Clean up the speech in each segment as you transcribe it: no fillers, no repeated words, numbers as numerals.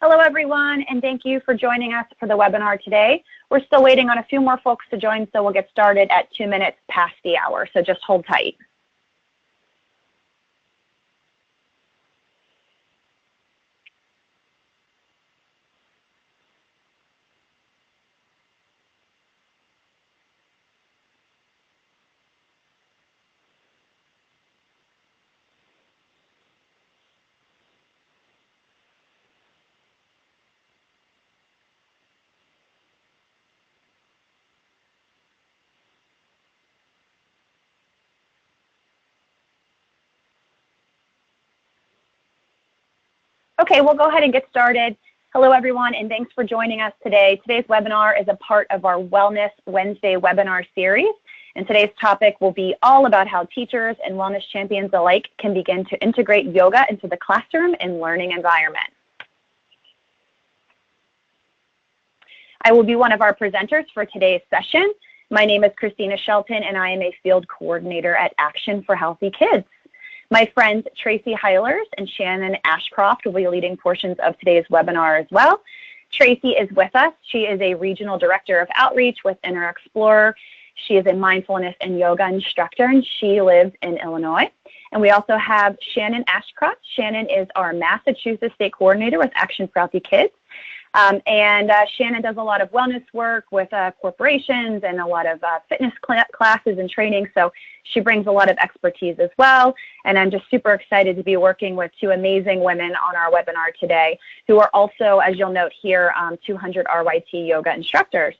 Hello, everyone, and thank you for joining us for the webinar today. We're still waiting on a few more folks to join, so we'll get started at 2 minutes past the hour, so just hold tight. Okay, we'll go ahead and get started. Hello, everyone, and thanks for joining us today. Today's webinar is a part of our Wellness Wednesday webinar series, and today's topic will be all about how teachers and wellness champions alike can begin to integrate yoga into the classroom and learning environment. I will be one of our presenters for today's session. My name is Christina Shelton, and I am a field coordinator at Action for Healthy Kids. My friends Tracy Heilers and Shannon Ashcroft will be leading portions of today's webinar as well. Tracy is with us. She is a regional director of outreach with Inner Explorer. She is a mindfulness and yoga instructor, and she lives in Illinois. And we also have Shannon Ashcroft. Shannon is our Massachusetts state coordinator with Action for Healthy Kids. Shannon does a lot of wellness work with corporations and a lot of fitness classes and training, so she brings a lot of expertise as well. And I'm just super excited to be working with two amazing women on our webinar today who are also, as you'll note here, 200 RYT yoga instructors.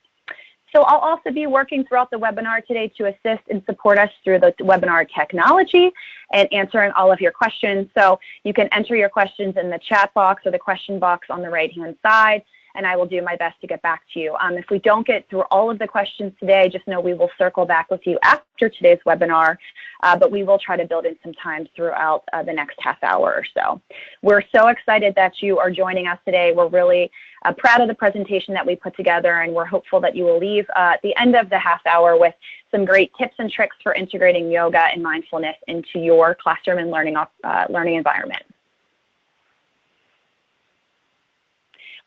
So I'll also be working throughout the webinar today to assist and support us through the webinar technology and answering all of your questions. So you can enter your questions in the chat box or the question box on the right-hand side, and I will do my best to get back to you. If we don't get through all of the questions today, just know we will circle back with you after today's webinar, but we will try to build in some time throughout the next half hour or so. We're so excited that you are joining us today. We're really proud of the presentation that we put together, and we're hopeful that you will leave at the end of the half hour with some great tips and tricks for integrating yoga and mindfulness into your classroom and learning environment.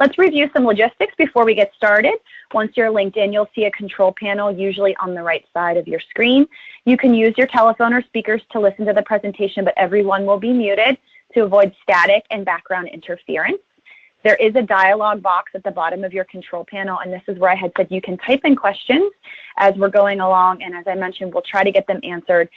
Let's review some logistics before we get started. Once you're linked in, you'll see a control panel, usually on the right side of your screen. You can use your telephone or speakers to listen to the presentation, but everyone will be muted to avoid static and background interference. There is a dialog box at the bottom of your control panel, and this is where I had said you can type in questions as we're going along, and as I mentioned, we'll try to get them answered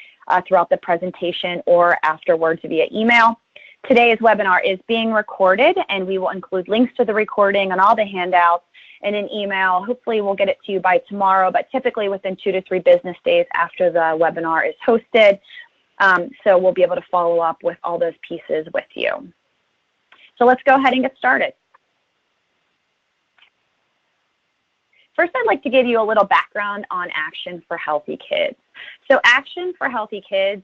throughout the presentation or afterwards via email. Today's webinar is being recorded, and we will include links to the recording and all the handouts in an email. Hopefully we'll get it to you by tomorrow, but typically within 2 to 3 business days after the webinar is hosted. So we'll be able to follow up with all those pieces with you. So let's go ahead and get started. First, I'd like to give you a little background on Action for Healthy Kids. So Action for Healthy Kids,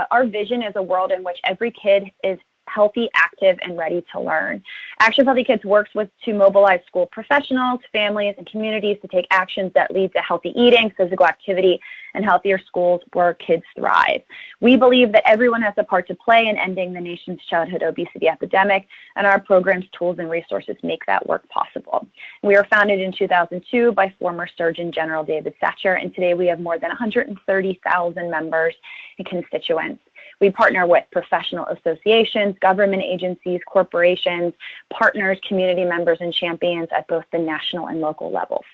our vision is a world in which every kid is healthy, active, and ready to learn. Action for Healthy Kids works to mobilize school professionals, families, and communities to take actions that lead to healthy eating, physical activity, and healthier schools where kids thrive. We believe that everyone has a part to play in ending the nation's childhood obesity epidemic, and our programs, tools, and resources make that work possible. We were founded in 2002 by former Surgeon General David Satcher, and today we have more than 130,000 members and constituents. We partner with professional associations, government agencies, corporations, partners, community members, and champions at both the national and local levels.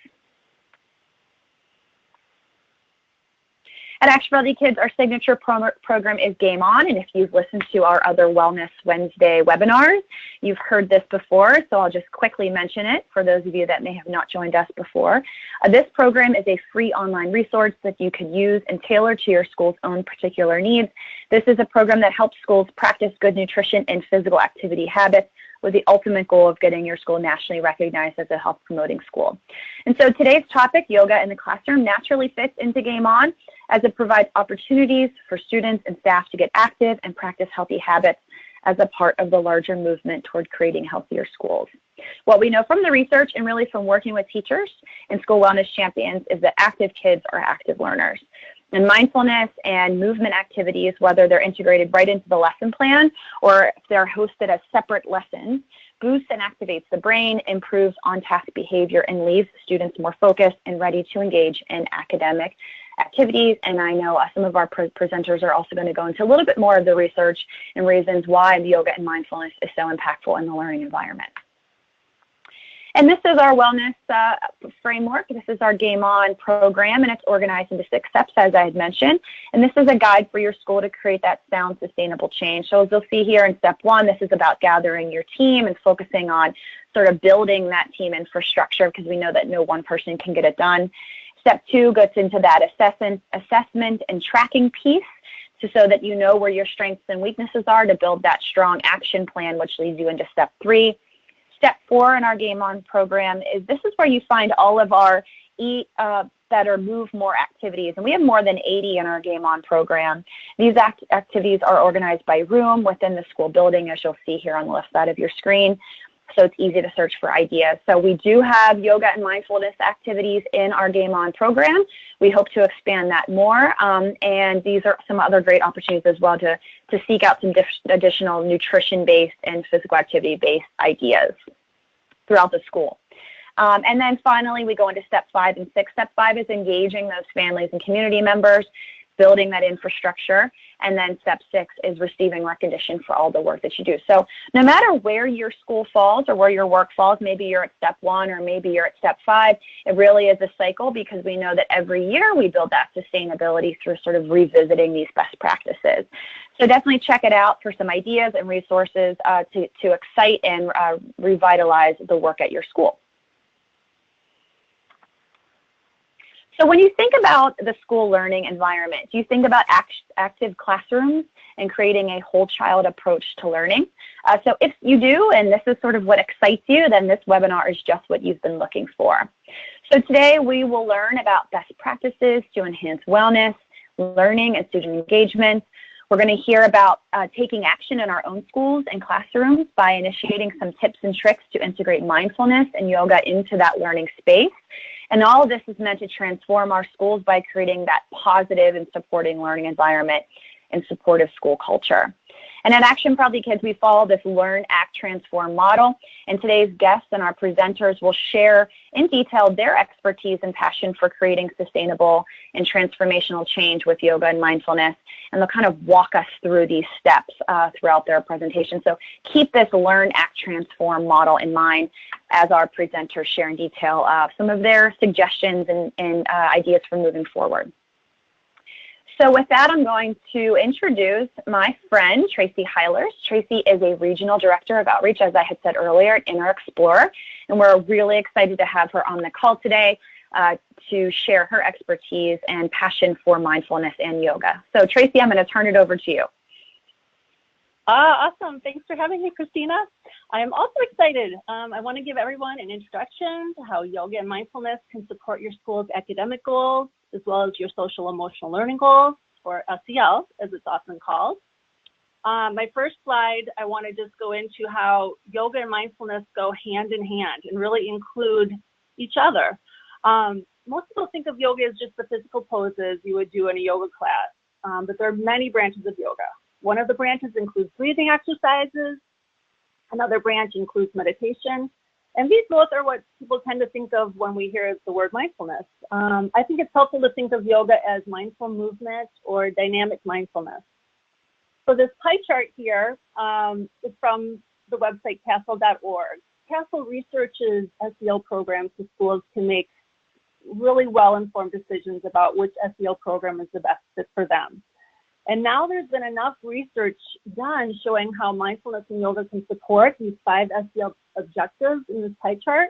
At Action for Healthy Kids, our signature program is Game On, and if you've listened to our other Wellness Wednesday webinars, you've heard this before, so I'll just quickly mention it for those of you that may have not joined us before. This program is a free online resource that you can use and tailor to your school's own particular needs. This is a program that helps schools practice good nutrition and physical activity habits with the ultimate goal of getting your school nationally recognized as a health promoting school. And so today's topic, yoga in the classroom, naturally fits into Game On, as it provides opportunities for students and staff to get active and practice healthy habits as a part of the larger movement toward creating healthier schools. What we know from the research and really from working with teachers and school wellness champions is that active kids are active learners. And mindfulness and movement activities, whether they're integrated right into the lesson plan or if they're hosted as separate lessons, boosts and activates the brain, improves on-task behavior, and leaves students more focused and ready to engage in academic activities. And I know some of our presenters are also going to go into a little bit more of the research and reasons why yoga and mindfulness is so impactful in the learning environment. And this is our wellness framework. This is our Game On program, and it's organized into 6 steps, as I had mentioned. And this is a guide for your school to create that sound, sustainable change. So as you'll see here in step 1, this is about gathering your team and focusing on sort of building that team infrastructure, because we know that no one person can get it done. Step 2 gets into that assessment and tracking piece, so that you know where your strengths and weaknesses are to build that strong action plan, which leads you into step 3. Step 4 in our Game On program is this is where you find all of our Eat Better, Move More activities. And we have more than 80 in our Game On program. These activities are organized by room within the school building, as you'll see here on the left side of your screen. So it's easy to search for ideas. So we do have yoga and mindfulness activities in our Game On program. We hope to expand that more. And these are some other great opportunities as well to seek out some additional nutrition-based and physical activity-based ideas throughout the school. And then finally, we go into step 5 and 6. Step 5 is engaging those families and community members, building that infrastructure. And then step 6 is receiving recognition for all the work that you do. So no matter where your school falls or where your work falls, maybe you're at step 1 or maybe you're at step 5, it really is a cycle, because we know that every year we build that sustainability through sort of revisiting these best practices. So definitely check it out for some ideas and resources to excite and revitalize the work at your school. So when you think about the school learning environment, do you think about active classrooms and creating a whole child approach to learning? So if you do, and this is sort of what excites you, then this webinar is just what you've been looking for. So today we will learn about best practices to enhance wellness, learning, and student engagement. We're going to hear about taking action in our own schools and classrooms by initiating some tips and tricks to integrate mindfulness and yoga into that learning space. And all of this is meant to transform our schools by creating that positive and supporting learning environment and supportive school culture. And at Action for Healthy Kids, we follow this Learn, Act, Transform model. And today's guests and our presenters will share in detail their expertise and passion for creating sustainable and transformational change with yoga and mindfulness. And they'll kind of walk us through these steps throughout their presentation. So keep this Learn, Act, Transform model in mind as our presenters share in detail some of their suggestions and ideas for moving forward. So with that, I'm going to introduce my friend, Tracy Heilers. Tracy is a Regional Director of Outreach, as I had said earlier, at Inner Explorer, and we're really excited to have her on the call today to share her expertise and passion for mindfulness and yoga. So Tracy, I'm going to turn it over to you. Awesome. Thanks for having me, Christina. I am also excited. I want to give everyone an introduction to how yoga and mindfulness can support your school's academic goals, as well as your social emotional learning goals, or SEL, as it's often called. My first slide, I want to just go into how yoga and mindfulness go hand in hand and really include each other. Most people think of yoga as just the physical poses you would do in a yoga class, but there are many branches of yoga. One of the branches includes breathing exercises. Another branch includes meditation. And these both are what people tend to think of when we hear the word mindfulness. I think it's helpful to think of yoga as mindful movement or dynamic mindfulness. So this pie chart here is from the website castle.org. Castle researches SEL programs so schools can make really well-informed decisions about which SEL program is the best fit for them. And now there's been enough research done showing how mindfulness and yoga can support these 5 SEL objectives in this pie chart,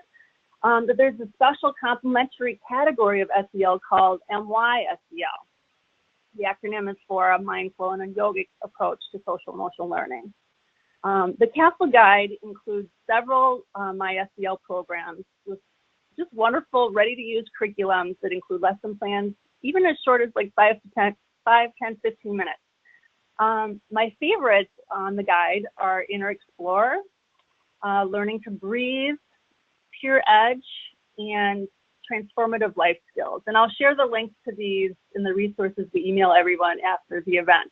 that there's a special complementary category of SEL called MY-SEL. The acronym is for a mindful and a yogic approach to social emotional learning. The Castle Guide includes several MY-SEL programs with just wonderful, ready-to-use curriculums that include lesson plans, even as short as like 5, 10, 15 minutes. My favorites on the guide are Inner Explorer, Learning to Breathe, Pure Edge, and Transformative Life Skills. And I'll share the links to these in the resources we email everyone after the event.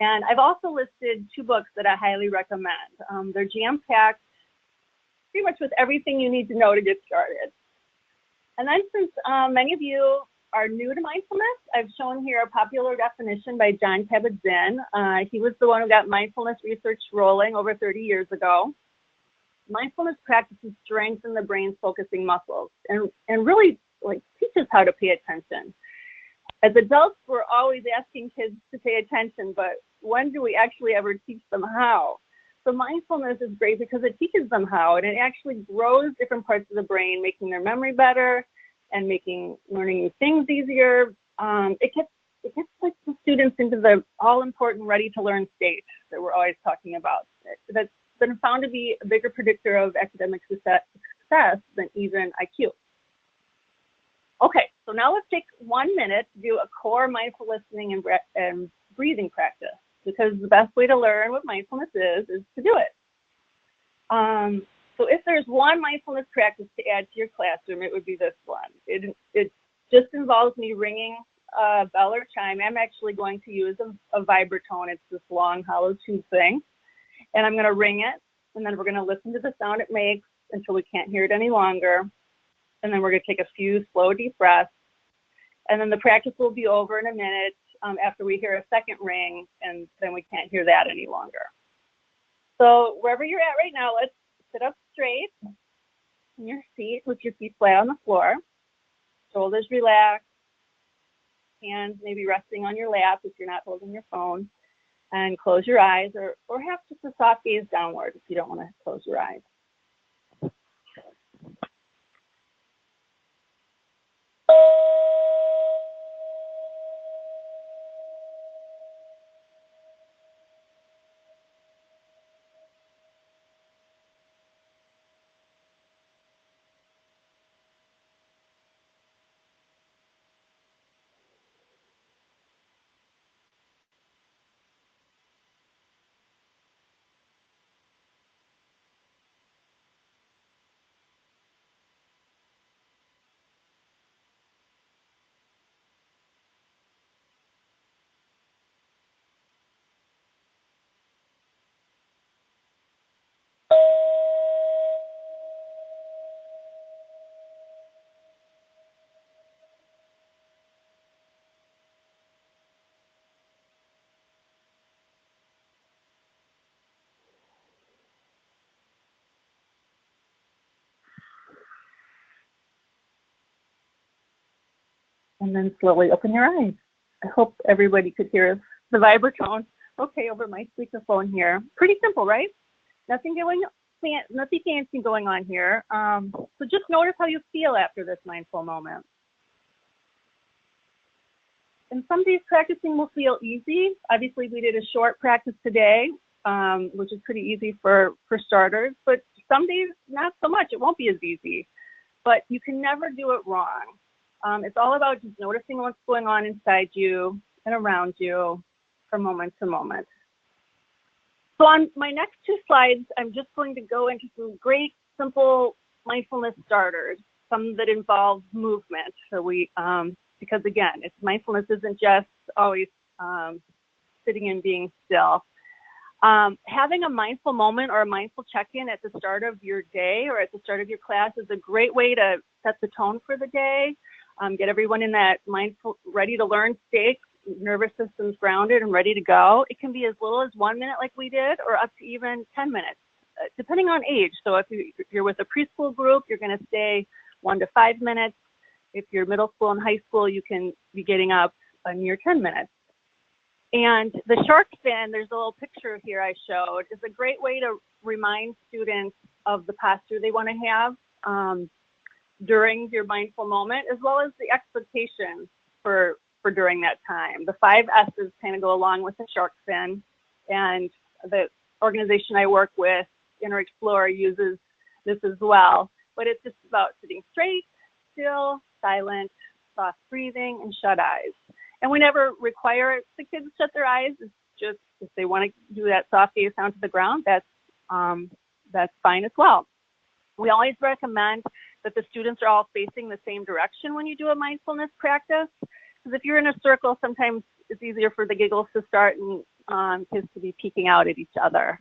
And I've also listed 2 books that I highly recommend. They're jam-packed pretty much with everything you need to know to get started. And then since many of you are new to mindfulness, I've shown here a popular definition by John Kabat-Zinn. He was the one who got mindfulness research rolling over 30 years ago. Mindfulness practices strengthen the brain's focusing muscles and really like teaches how to pay attention. As adults, we're always asking kids to pay attention, but when do we actually ever teach them how? So mindfulness is great because it teaches them how, and it actually grows different parts of the brain, making their memory better and making learning new things easier. It gets like the students into the all-important ready-to-learn state that we're always talking about. That's been found to be a bigger predictor of academic success than even IQ. Okay, so now let's take 1 minute to do a core mindful listening and breathing practice, because the best way to learn what mindfulness is to do it. So if there's one mindfulness practice to add to your classroom, it would be this one. It just involves me ringing a bell or chime. I'm actually going to use a vibraphone. It's this long hollow tube thing. And I'm going to ring it, and then we're going to listen to the sound it makes until we can't hear it any longer. And then we're going to take a few slow, deep breaths. And then the practice will be over in a minute after we hear a second ring, and then we can't hear that any longer. So wherever you're at right now, let's sit up straight in your seat with your feet flat on the floor. Shoulders relaxed, hands maybe resting on your lap if you're not holding your phone. And close your eyes, or have just a soft gaze downward if you don't want to close your eyes. And then slowly open your eyes. I hope everybody could hear the vibraphone okay over my speakerphone here. Pretty simple, right? Nothing fancy going on here. So just notice how you feel after this mindful moment. And some days practicing will feel easy. Obviously, we did a short practice today, which is pretty easy for starters. But some days, not so much. It won't be as easy. But you can never do it wrong. It's all about just noticing what's going on inside you and around you from moment to moment. So on my next two slides, I'm just going to go into some great, simple mindfulness starters, some that involve movement. So because again, mindfulness isn't just always sitting and being still. Having a mindful moment or a mindful check-in at the start of your day or at the start of your class is a great way to set the tone for the day. Get everyone in that mindful, ready to learn state, nervous system's grounded and ready to go. It can be as little as 1 minute like we did, or up to even 10 minutes, depending on age. So if you're with a preschool group, you're going to stay 1 to 5 minutes. If you're middle school and high school, you can be getting up near 10 minutes. And the shark fin, there's a little picture here I showed, is a great way to remind students of the posture they want to have during your mindful moment, as well as the expectations for during that time. The 5 S's kind of go along with the shark fin, and the organization I work with, Inner Explorer, uses this as well. But it's just about sitting straight, still, silent, soft breathing, and shut eyes. And we never require the kids to shut their eyes. It's just if they want to do that soft gaze down to the ground, that's fine as well. We always recommend that the students are all facing the same direction when you do a mindfulness practice. Because if you're in a circle, sometimes it's easier for the giggles to start and kids to be peeking out at each other.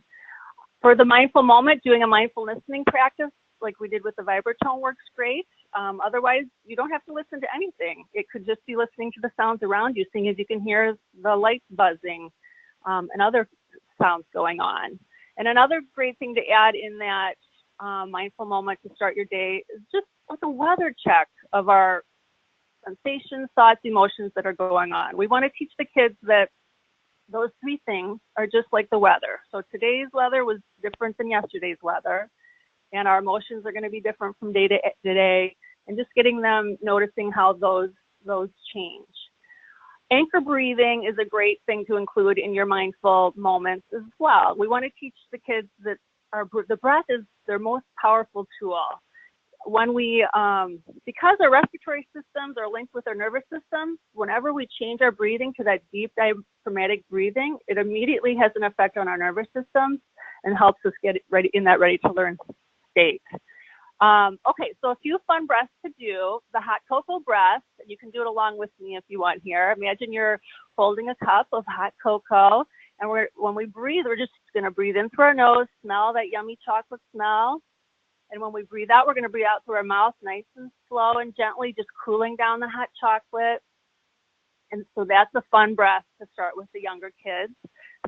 For the mindful moment, doing a mindful listening practice, like we did with the vibratone, works great. Otherwise, you don't have to listen to anything. It could just be listening to the sounds around you, seeing as you can hear the lights buzzing and other sounds going on. And another great thing to add in that mindful moment to start your day is just like a weather check of our sensations, thoughts, emotions that are going on. We want to teach the kids that those three things are just like the weather. So today's weather was different than yesterday's weather, and our emotions are going to be different from day to day, and just getting them noticing how those change. Anchor breathing is a great thing to include in your mindful moments as well. We want to teach the kids that the breath is their most powerful tool. When we, because our respiratory systems are linked with our nervous system, whenever we change our breathing to that deep diaphragmatic breathing, it immediately has an effect on our nervous systems and helps us get ready in that ready to learn state. Okay, so a few fun breaths to do. The hot cocoa breath, you can do it along with me if you want here. Imagine you're holding a cup of hot cocoa, and when we breathe, we're just going to breathe in through our nose, smell that yummy chocolate smell. And when we breathe out, we're going to breathe out through our mouth, nice and slow and gently, just cooling down the hot chocolate. And so that's a fun breath to start with the younger kids.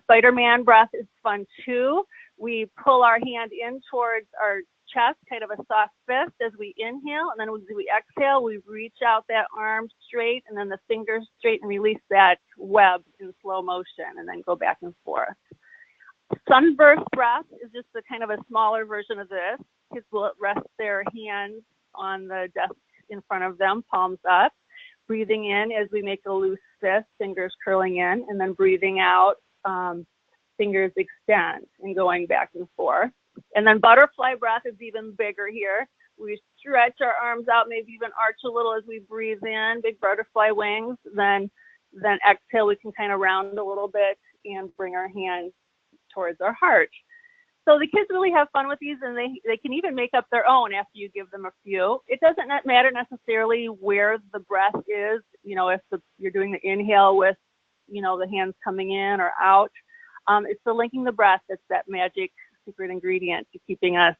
Spider-Man breath is fun too. We pull our hand in towards our chest, kind of a soft fist as we inhale. And then as we exhale, we reach out that arm straight and then the fingers straight and release that web in slow motion and then go back and forth. Sunburst breath is just a kind of a smaller version of this. Kids will rest their hands on the desk in front of them, palms up, breathing in as we make a loose fist, fingers curling in, and then breathing out, fingers extend and going back and forth. And then butterfly breath is even bigger here. We stretch our arms out, maybe even arch a little as we breathe in, big butterfly wings. Then exhale, we can kind of round a little bit and bring our hands towards our heart. So the kids really have fun with these, and they can even make up their own after you give them a few. It doesn't matter necessarily where the breath is, if you're doing the inhale with, the hands coming in or out. It's the linking the breath that's that magic secret ingredient to keeping us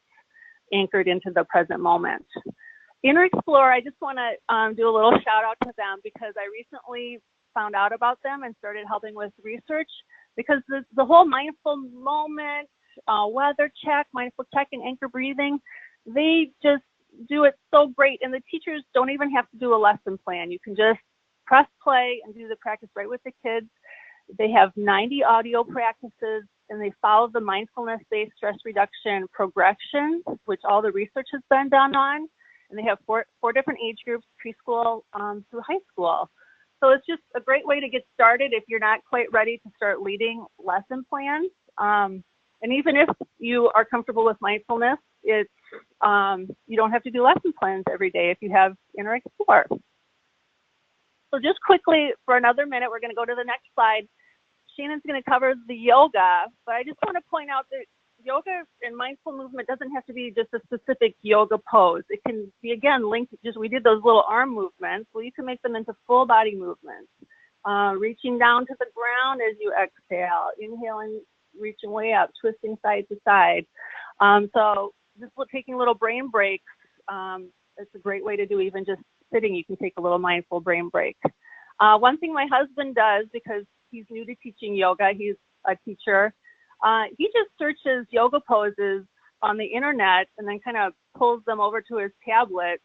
anchored into the present moment. Inner Explorer, I just want to do a little shout out to them because I recently found out about them and started helping with research because the whole mindful moment, weather check, mindful check, and anchor breathing, they just do it so great. And the teachers don't even have to do a lesson plan. You can just press play and do the practice right with the kids. They have 90 audio practices, and they follow the mindfulness-based stress reduction progression, which all the research has been done on. And they have four different age groups, preschool through high school. So it's just a great way to get started if you're not quite ready to start leading lesson plans. And even if you are comfortable with mindfulness, it's you don't have to do lesson plans every day if you have Inner Explorer. So just quickly, for another minute, we're going to go to the next slide. Shannon's going to cover the yoga, but I just want to point out that yoga and mindful movement doesn't have to be just a specific yoga pose. It can be, again, linked, we did those little arm movements. Well, you can make them into full body movements. Reaching down to the ground as you exhale, inhaling, reaching way up, twisting side to side. So just taking little brain breaks, it's a great way to do even just sitting. You can take a little mindful brain break. One thing my husband does, because he's new to teaching yoga, he's a teacher, he just searches yoga poses on the internet and then kind of pulls them over to his tablet.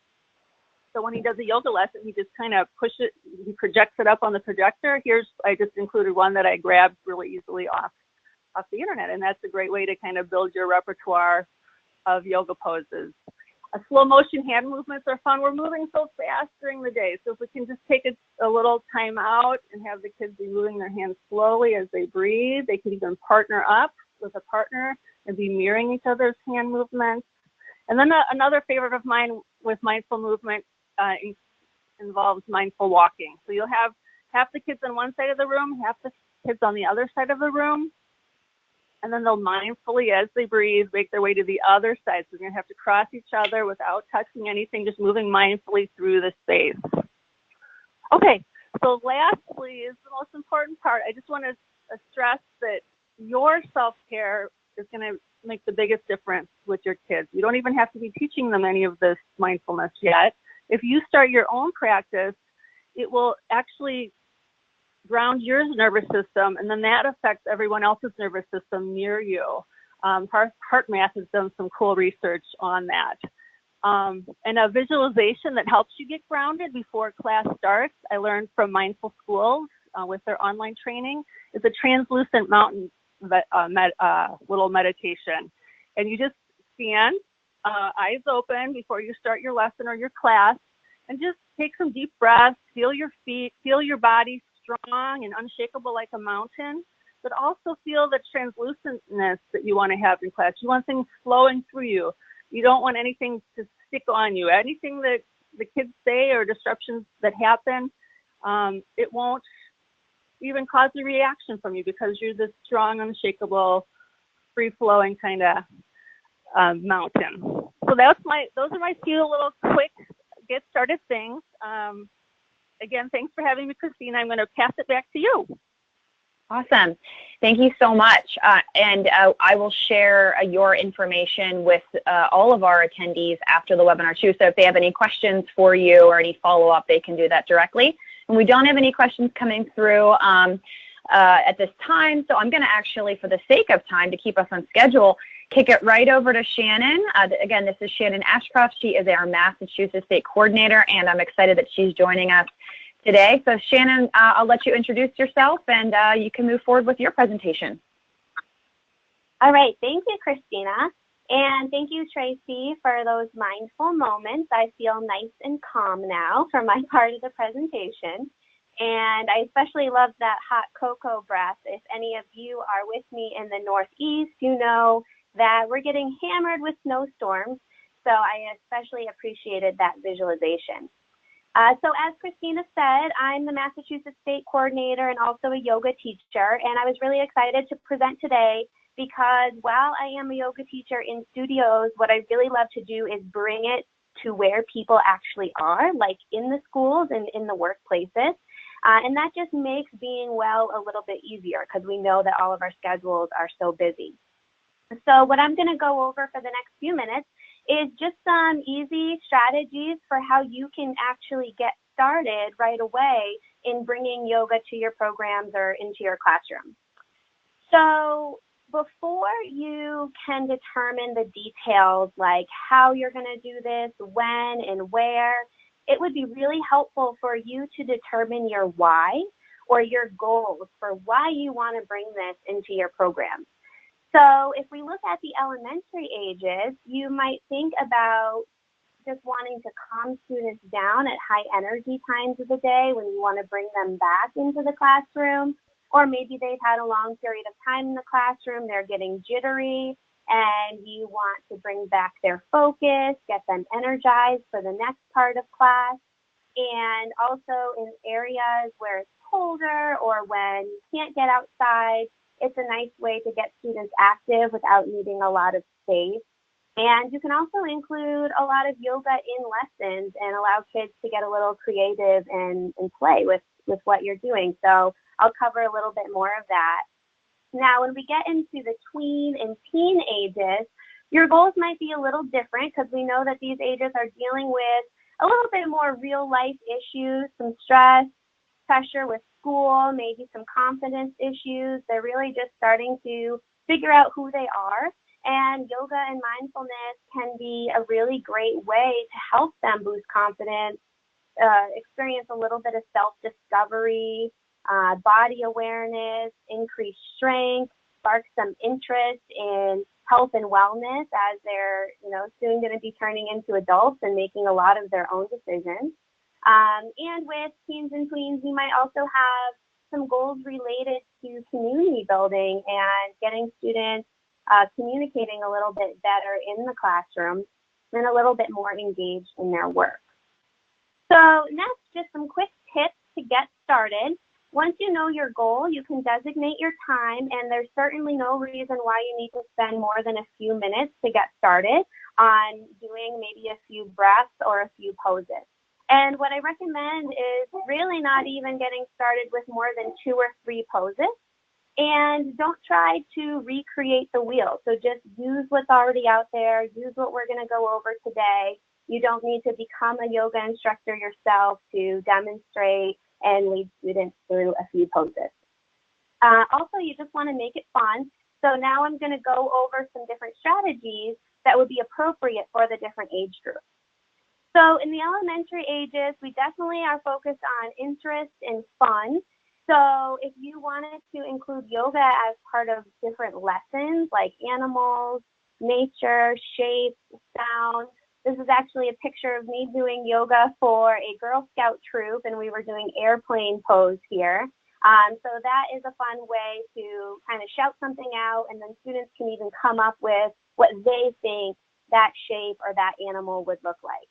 So when he does a yoga lesson, he just kind of he projects it up on the projector. I just included one that I grabbed really easily off the internet, and that's a great way to kind of build your repertoire of yoga poses. Slow motion hand movements are fun. We're moving so fast during the day, so if we can just take a little time out and have the kids be moving their hands slowly as they breathe. They can even partner up with a partner and be mirroring each other's hand movements. And then another favorite of mine with mindful movement involves mindful walking. So you'll have half the kids on one side of the room, half the kids on the other side of the room. And then they'll mindfully, as they breathe, make their way to the other side. So you're going to have to cross each other without touching anything, just moving mindfully through the space. Okay, so lastly is the most important part. I just want to stress that your self-care is going to make the biggest difference with your kids. You don't even have to be teaching them any of this mindfulness yet. If you start your own practice, it will actually ground your nervous system, and then that affects everyone else's nervous system near you. HeartMath has done some cool research on that. And a visualization that helps you get grounded before class starts, I learned from Mindful Schools with their online training, is a translucent mountain little meditation. And you just stand, eyes open before you start your lesson or your class, and just take some deep breaths, feel your feet, feel your body strong and unshakable like a mountain, but also feel the translucentness that you want to have in class. You want things flowing through you. You don't want anything to stick on you. Anything that the kids say or disruptions that happen, it won't even cause a reaction from you because you're this strong, unshakable, free-flowing kind of mountain. So those are my few little quick get started things. Again, thanks for having me, Christina. I'm going to pass it back to you. Awesome. Thank you so much. And I will share your information with all of our attendees after the webinar too. So if they have any questions for you or any follow-up, they can do that directly. And we don't have any questions coming through at this time. So I'm going to actually, for the sake of time, to keep us on schedule, kick it right over to Shannon. Again, this is Shannon Ashcroft. She is our Massachusetts State Coordinator, and I'm excited that she's joining us today. So Shannon, I'll let you introduce yourself, and you can move forward with your presentation. All right. Thank you, Christina. And thank you, Tracy, for those mindful moments. I feel nice and calm now for my part of the presentation. And I especially love that hot cocoa breath. If any of you are with me in the Northeast, you know that we're getting hammered with snowstorms. So I especially appreciated that visualization. So as Christina said, I'm the Massachusetts State Coordinator and also a yoga teacher. And I was really excited to present today because while I am a yoga teacher in studios, what I really love to do is bring it to where people actually are, like in the schools and in the workplaces. And that just makes being well a little bit easier because we know that all of our schedules are so busy. So what I'm going to go over for the next few minutes is just some easy strategies for how you can actually get started right away in bringing yoga to your programs or into your classroom. So before you can determine the details, like how you're going to do this, when and where, it would be really helpful for you to determine your why or your goals for why you want to bring this into your program. So if we look at the elementary ages, you might think about just wanting to calm students down at high energy times of the day when you want to bring them back into the classroom, or maybe they've had a long period of time in the classroom, they're getting jittery, and you want to bring back their focus, get them energized for the next part of class. And also in areas where it's colder or when you can't get outside, it's a nice way to get students active without needing a lot of space. And you can also include a lot of yoga in lessons and allow kids to get a little creative and play with what you're doing. So I'll cover a little bit more of that. Now, when we get into the tween and teen ages, your goals might be a little different because we know that these ages are dealing with a little bit more real life issues, some stress, pressure with school, maybe some confidence issues. They're really just starting to figure out who they are. And yoga and mindfulness can be a really great way to help them boost confidence, experience a little bit of self-discovery, body awareness, increase strength, spark some interest in health and wellness as they're, soon going to be turning into adults and making a lot of their own decisions. And with teens and tweens, you might also have some goals related to community building and getting students communicating a little bit better in the classroom and a little bit more engaged in their work. So next, just some quick tips to get started. Once you know your goal, you can designate your time, and there's certainly no reason why you need to spend more than a few minutes to get started on doing maybe a few breaths or a few poses. And what I recommend is really not even getting started with more than 2 or 3 poses. And don't try to recreate the wheel. So just use what's already out there. Use what we're going to go over today. You don't need to become a yoga instructor yourself to demonstrate and lead students through a few poses. Also, you just want to make it fun. So now I'm going to go over some different strategies that would be appropriate for the different age groups. So in the elementary ages, we definitely are focused on interest and fun. So if you wanted to include yoga as part of different lessons like animals, nature, shapes, sound. This is actually a picture of me doing yoga for a Girl Scout troop, and we were doing airplane pose here. So that is a fun way to kind of shout something out, and then students can even come up with what they think that shape or that animal would look like.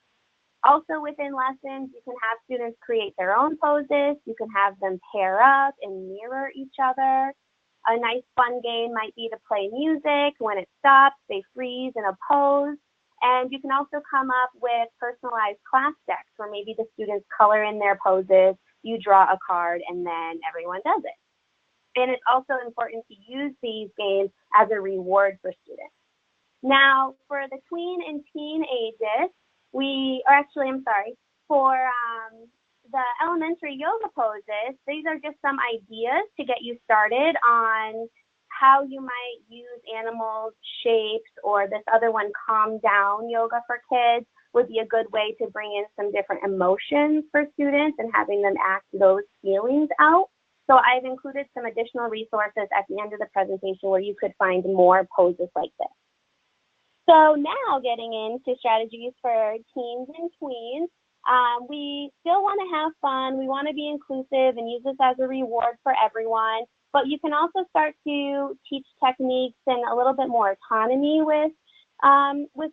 Also within lessons, you can have students create their own poses. You can have them pair up and mirror each other. A nice fun game might be to play music. When it stops, they freeze in a pose. And you can also come up with personalized class decks where maybe the students color in their poses, you draw a card, and then everyone does it. And it's also important to use these games as a reward for students. Now, for the tween and teen ages, for the elementary yoga poses, these are just some ideas to get you started on how you might use animals, shapes, or this other one, calm down yoga for kids, would be a good way to bring in some different emotions for students and having them act those feelings out. So I've included some additional resources at the end of the presentation where you could find more poses like this. So now getting into strategies for teens and tweens, we still want to have fun. We want to be inclusive and use this as a reward for everyone. But you can also start to teach techniques and a little bit more autonomy with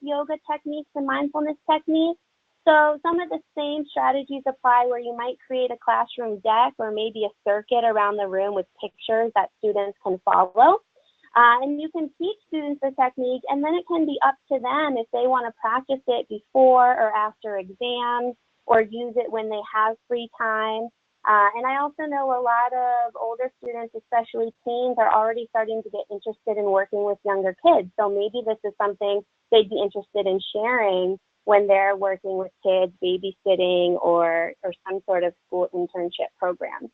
yoga techniques and mindfulness techniques. So some of the same strategies apply where you might create a classroom deck or maybe a circuit around the room with pictures that students can follow. And you can teach students the technique, and then it can be up to them if they want to practice it before or after exams or use it when they have free time. And I also know a lot of older students, especially teens, are already starting to get interested in working with younger kids. So maybe this is something they'd be interested in sharing when they're working with kids, babysitting, or some sort of school internship program.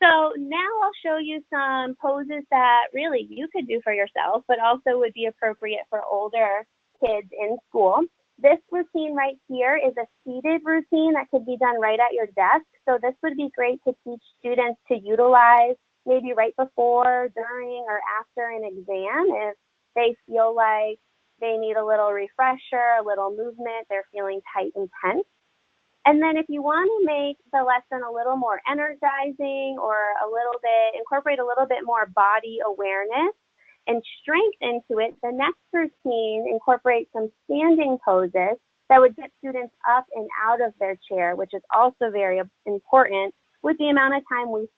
So now I'll show you some poses that really you could do for yourself, but also would be appropriate for older kids in school. This routine right here is a seated routine that could be done right at your desk. So this would be great to teach students to utilize maybe right before, during, or after an exam if they feel like they need a little refresher, a little movement, they're feeling tight and tense. And then if you want to make the lesson a little more energizing or incorporate a little bit more body awareness and strength into it, the next routine incorporates some standing poses that would get students up and out of their chair, which is also very important with the amount of time we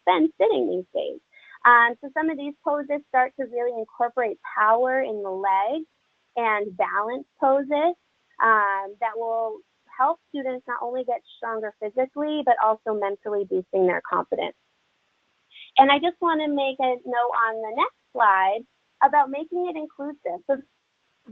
spend sitting these days. So some of these poses start to really incorporate power in the legs and balance poses that will help students not only get stronger physically, but also mentally boosting their confidence. And I just want to make a note on the next slide about making it inclusive. So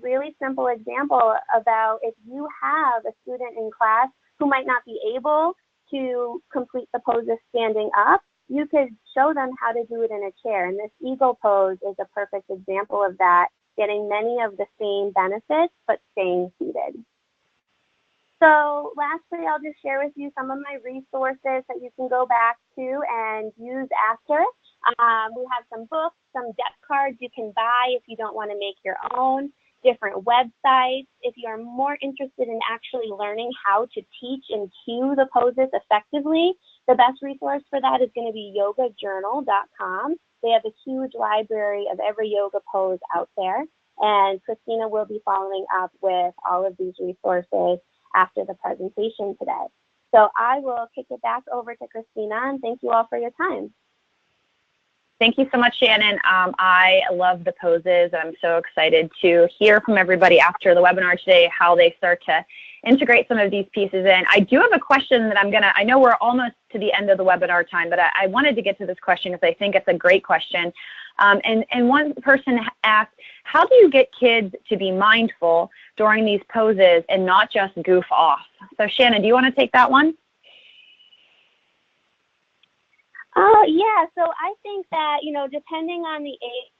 really simple example about if you have a student in class who might not be able to complete the poses standing up, you could show them how to do it in a chair. And this eagle pose is a perfect example of that, getting many of the same benefits, but staying seated. So lastly, I'll just share with you some of my resources that you can go back to and use after. We have some books, some depth cards you can buy if you don't want to make your own, different websites. If you are more interested in actually learning how to teach and cue the poses effectively, the best resource for that is going to be yogajournal.com. They have a huge library of every yoga pose out there, and Christina will be following up with all of these resources after the presentation today. So I will kick it back over to Christina, and thank you all for your time. Thank you so much, Shannon. I love the poses. I'm so excited to hear from everybody after the webinar today how they start to integrate some of these pieces in. I do have a question that I know we're almost to the end of the webinar time, but I wanted to get to this question because I think it's a great question. And one person asked, how do you get kids to be mindful during these poses and not just goof off? So Shannon, do you want to take that one? Yeah, so I think that, depending on the age,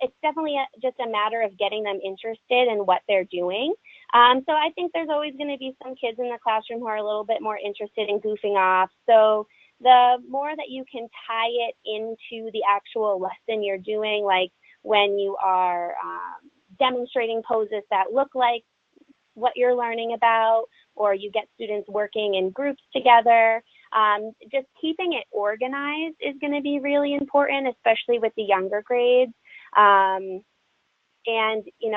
it's definitely just a matter of getting them interested in what they're doing. So I think there's always going to be some kids in the classroom who are a little bit more interested in goofing off. So the more that you can tie it into the actual lesson you're doing, like when you are demonstrating poses that look like what you're learning about, or you get students working in groups together, just keeping it organized is going to be really important, especially with the younger grades. And,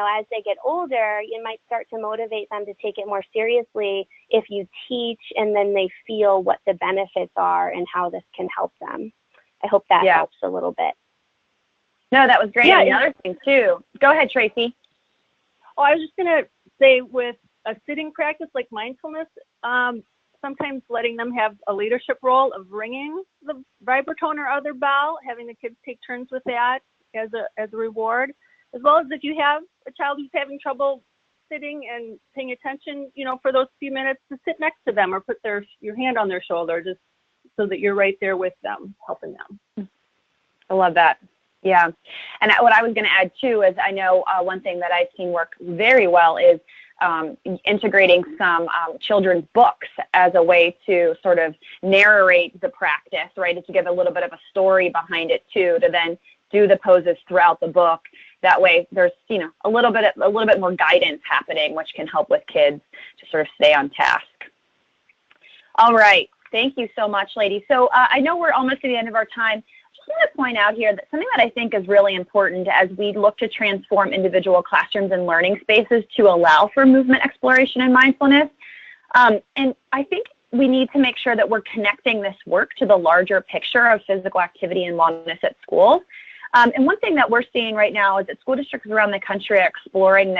as they get older, you might start to motivate them to take it more seriously if you teach and then they feel what the benefits are and how this can help them. I hope that helps a little bit. No, that was great. Yeah, another thing, too. Go ahead, Tracy. Oh, I was just going to say with a sitting practice like mindfulness, sometimes letting them have a leadership role of ringing the vibratone or other bell, having the kids take turns with that as a reward, as well as if you have a child who's having trouble sitting and paying attention, for those few minutes, to sit next to them or put your hand on their shoulder, just so that you're right there with them, helping them. I love that. Yeah. And what I was going to add, too, is I know one thing that I've seen work very well is integrating some children's books as a way to sort of narrate the practice, right? To give a little bit of a story behind it, too, to then do the poses throughout the book. That way there's, a little bit more guidance happening, which can help with kids to sort of stay on task. All right. Thank you so much, ladies. So I know we're almost at the end of our time. I want to point out here that something that I think is really important as we look to transform individual classrooms and learning spaces to allow for movement exploration and mindfulness. And I think we need to make sure that we're connecting this work to the larger picture of physical activity and wellness at schools. And one thing that we're seeing right now is that school districts around the country are exploring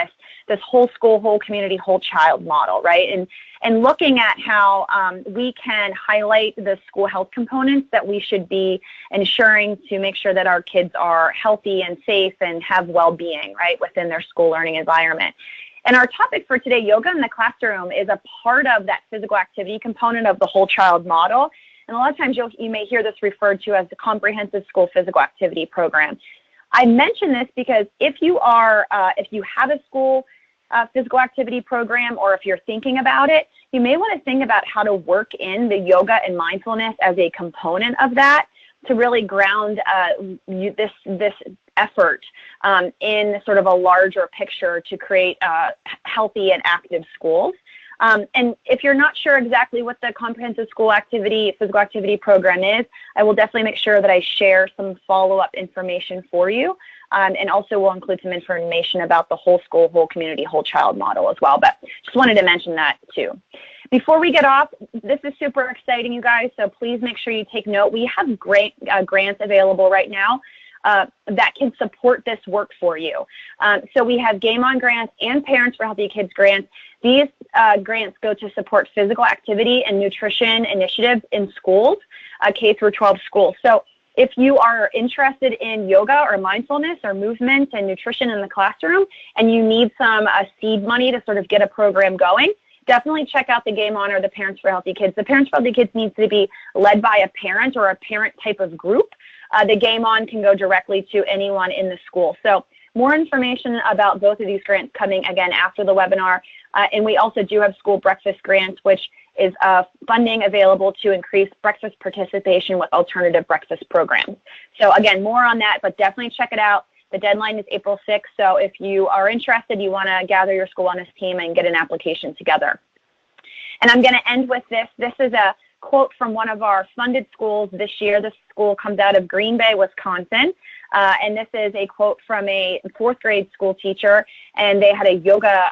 this whole school, whole community, whole child model, right? And looking at how we can highlight the school health components that we should be ensuring to make sure that our kids are healthy and safe and have well-being, right, within their school learning environment. And our topic for today, yoga in the classroom, is a part of that physical activity component of the whole child model. And a lot of times you may hear this referred to as the comprehensive school physical activity program. I mention this because if you have a school physical activity program, or if you're thinking about it, you may want to think about how to work in the yoga and mindfulness as a component of that to really ground this effort in sort of a larger picture to create healthy and active schools. And if you're not sure exactly what the comprehensive school physical activity program is, I will definitely make sure that I share some follow-up information for you. And also we'll include some information about the whole school, whole community, whole child model as well. But just wanted to mention that too. Before we get off, this is super exciting, you guys, so please make sure you take note. We have great grants available right now that can support this work for you. So we have Game On grants and Parents for Healthy Kids grants. These grants go to support physical activity and nutrition initiatives in schools, K through 12 schools. So if you are interested in yoga or mindfulness or movement and nutrition in the classroom and you need some seed money to sort of get a program going, definitely check out the Game On or the Parents for Healthy Kids. The Parents for Healthy Kids needs to be led by a parent or a parent type of group. The Game On can go directly to anyone in the school. So more information about both of these grants coming, again, after the webinar. And we also do have school breakfast grants, which is funding available to increase breakfast participation with alternative breakfast programs. So again, more on that, but definitely check it out. The deadline is April 6th, so if you are interested, you want to gather your school wellness team and get an application together. And I'm going to end with this. This is a quote from one of our funded schools this year. This school comes out of Green Bay, Wisconsin, and this is a quote from a 4th grade school teacher, and they had a yoga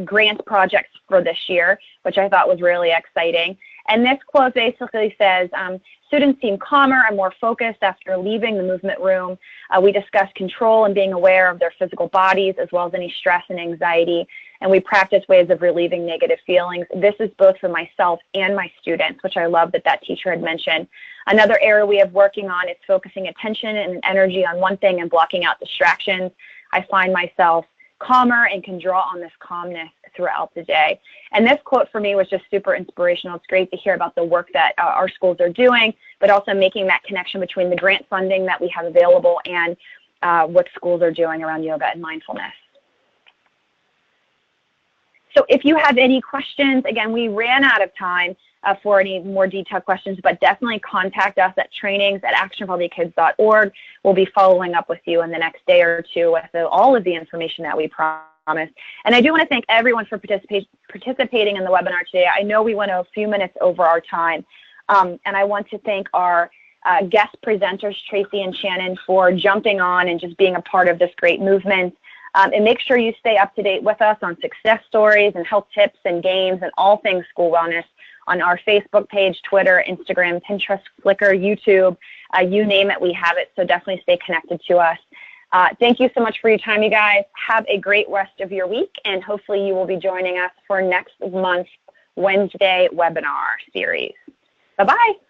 grant project for this year, which I thought was really exciting. And this quote basically says, students seem calmer and more focused after leaving the movement room. We discussed control and being aware of their physical bodies as well as any stress and anxiety. and we practice ways of relieving negative feelings. This is both for myself and my students, which I love that teacher had mentioned. Another area we have working on is focusing attention and energy on one thing and blocking out distractions. I find myself calmer and can draw on this calmness throughout the day. And this quote for me was just super inspirational. It's great to hear about the work that our schools are doing, but also making that connection between the grant funding that we have available and what schools are doing around yoga and mindfulness. So if you have any questions, again, we ran out of time for any more detailed questions, but definitely contact us at trainings@actionforhealthykids.org. We'll be following up with you in the next day or two with all of the information that we promised. And I do want to thank everyone for participating in the webinar today. I know we went a few minutes over our time, and I want to thank our guest presenters, Tracy and Shannon, for jumping on and just being a part of this great movement. And make sure you stay up to date with us on success stories and health tips and games and all things school wellness on our Facebook page, Twitter, Instagram, Pinterest, Flickr, YouTube, you name it, we have it. So definitely stay connected to us. Thank you so much for your time, you guys. Have a great rest of your week, and hopefully you will be joining us for next month's Wednesday webinar series. Bye-bye.